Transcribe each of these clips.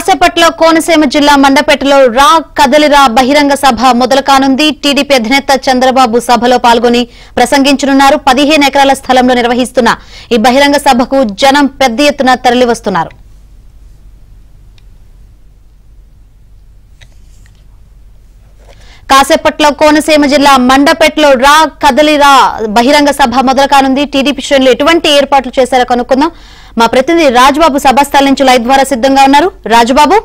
కాసేపట్లో కోనసీమ జిల్లా మండపేటలో రా కదలిరా బహిరంగ సభ మొదలు కానుంది. టీడీపీ అధినేత చంద్రబాబు సభలో పాల్గొని ప్రసంగించనున్నారు. 15 ఎకరాల స్థలంలో నిర్వహిస్తున్న ఈ బహిరంగ సభకు జనం పెద్ద ఎత్తున తరలివస్తున్నారు. కాసేపట్లో కోనసీమ జిల్లా మండపేటలో రా కదలిరా బహిరంగ సభ మొదలు కానుంది. టీడీపీ శ్రేణులు ఎటువంటి ఏర్పాట్లు చేశారో కనుక్కుందాం. మా ప్రతినిధి రాజుబాబు సభాస్థలం నుంచి లైవ్ ద్వారా సిద్ధంగా ఉన్నారు. రాజుబాబు,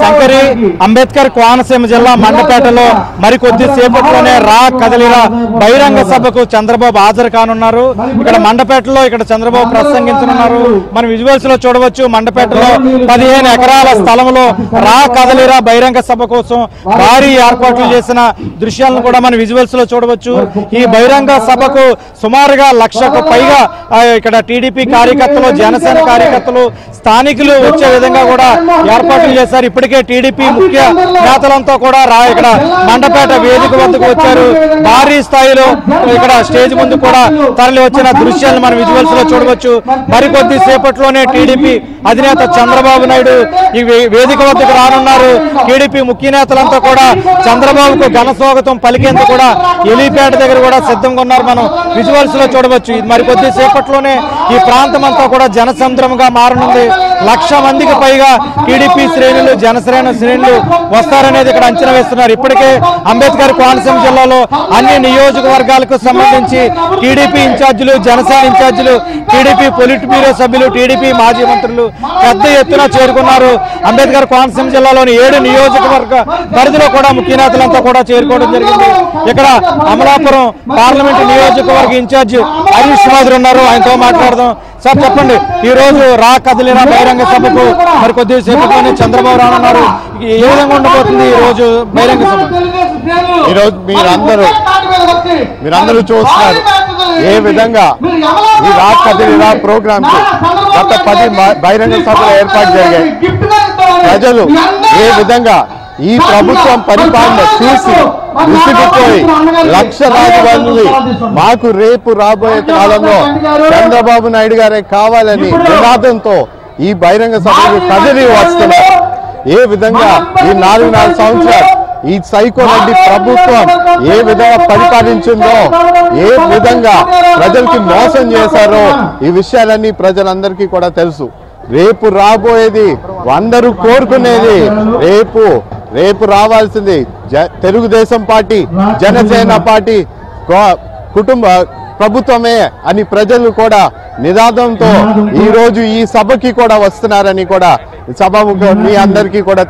శంకరి అంబేద్కర్ కోనసీమ జిల్లా మండపేటలో మరికొద్ది సేపట్లోనే రా కదలిరా బహిరంగ సభకు చంద్రబాబు హాజరు కానున్నారు. ఇక్కడ మండపేటలో చంద్రబాబు ప్రసంగించనున్నారు. మనం విజువల్స్ లో చూడవచ్చు. మండపేటలో 15 ఎకరాల స్థలంలో రా కదలిరా బహిరంగ సభ కోసం భారీ ఏర్పాట్లు చేసిన దృశ్యాలను కూడా మనం విజువల్స్ లో చూడవచ్చు. ఈ బహిరంగ సభకు సుమారుగా 1,00,000కు పైగా ఇక్కడ టీడీపీ కార్యకర్తలు, జనసేన కార్యకర్తలు, స్థానికులు వచ్చే విధంగా కూడా ఏర్పాట్లు చేశారు. ఇప్పటికే టీడీపీ ముఖ్య నేతలంతా కూడా ఇక్కడ మండపేట వేదిక వద్దకు వచ్చారు. భారీ స్థాయిలో ఇక్కడ స్టేజ్ ముందు కూడా తరలి వచ్చిన దృశ్యాలను మనం విజువల్స్ లో చూడవచ్చు. మరికొద్ది సేపట్లోనే టీడీపీ అధినేత చంద్రబాబు నాయుడు ఈ వేదిక వద్దకు రానున్నారు. టీడీపీ ముఖ్య నేతలంతా కూడా చంద్రబాబుకు ఘన స్వాగతం పలికేందుకు కూడా ఎలిపేట దగ్గర కూడా సిద్ధంగా ఉన్నారు. మనం విజువల్స్ లో చూడవచ్చు. మరికొద్ది సేపట్లోనే ఈ ప్రాంతం అంతా కూడా జనసంద్రంగా మారనుంది. 1,00,000 మందికి పైగా టీడీపీ శ్రేణులు, జనసేన శ్రేణులు వస్తారనేది ఇక్కడ అంచనా వేస్తున్నారు. ఇప్పటికే అంబేద్కర్ కోనసీమ జిల్లాలో అన్ని నియోజకవర్గాలకు సంబంధించి టీడీపీ ఇన్ఛార్జీలు, జనసేన ఇన్ఛార్జీలు, టీడీపీ పొలిట్ బ్యూరో సభ్యులు, టీడీపీ మాజీ మంత్రులు పెద్ద ఎత్తున చేరుకున్నారు. అంబేద్కర్ కోనసీమ జిల్లాలోని 7 నియోజకవర్గ పరిధిలో కూడా ముఖ్య నేతలంతా కూడా చేరుకోవడం జరిగింది. ఇక్కడ అమలాపురం పార్లమెంటు నియోజకవర్గ ఇన్ఛార్జి హరీష్ చౌదరి ఉన్నారు. ఆయనతో మాట్లాడదాం. సార్, చెప్పండి, ఈ రోజు రా కదలిరా బహిరంగ సభకు మరి కొద్దిసేపట్లోనే చంద్రబాబు రానున్నారు. ఏ విధంగా ఉండబోతుంది ఈ రోజు బహిరంగ సభ? ఈరోజు మీరందరూ చూస్తున్నారు ఏ విధంగా ఈ రా కదలిరా ప్రోగ్రామ్ కి గత 10 బహిరంగ సభలు ఏర్పాటు జరిగాయి. ప్రజలు ఏ విధంగా ఈ ప్రభుత్వం పరిపాలన చూసి విసిగిపోయి లక్షలాది మంది మాకు రేపు రాబోయే కాలంలో చంద్రబాబు నాయుడు గారే కావాలని నినాదంతో ఈ బహిరంగ సభకు కదిలి వస్తున్నారు. ఏ విధంగా ఈ 4 సంవత్సరాలు ఈ సైకో రెడ్డి ప్రభుత్వం ఏ విధంగా పరిపాలించిందో, ఏ విధంగా ప్రజలకి మోసం చేశారో ఈ విషయాలన్నీ ప్రజలందరికీ కూడా తెలుసు. రేపు రాబోయేది అందరూ కోరుకునేది రేపు రావాల్సింది తెలుగుదేశం పార్టీ, జనసేన పార్టీ కుటుంబ ప్రభుత్వమే అని ప్రజలు కూడా నినాదంతో ఈ రోజు ఈ సభకి కూడా వస్తున్నారని కూడా సభ మీ అందరికీ కూడా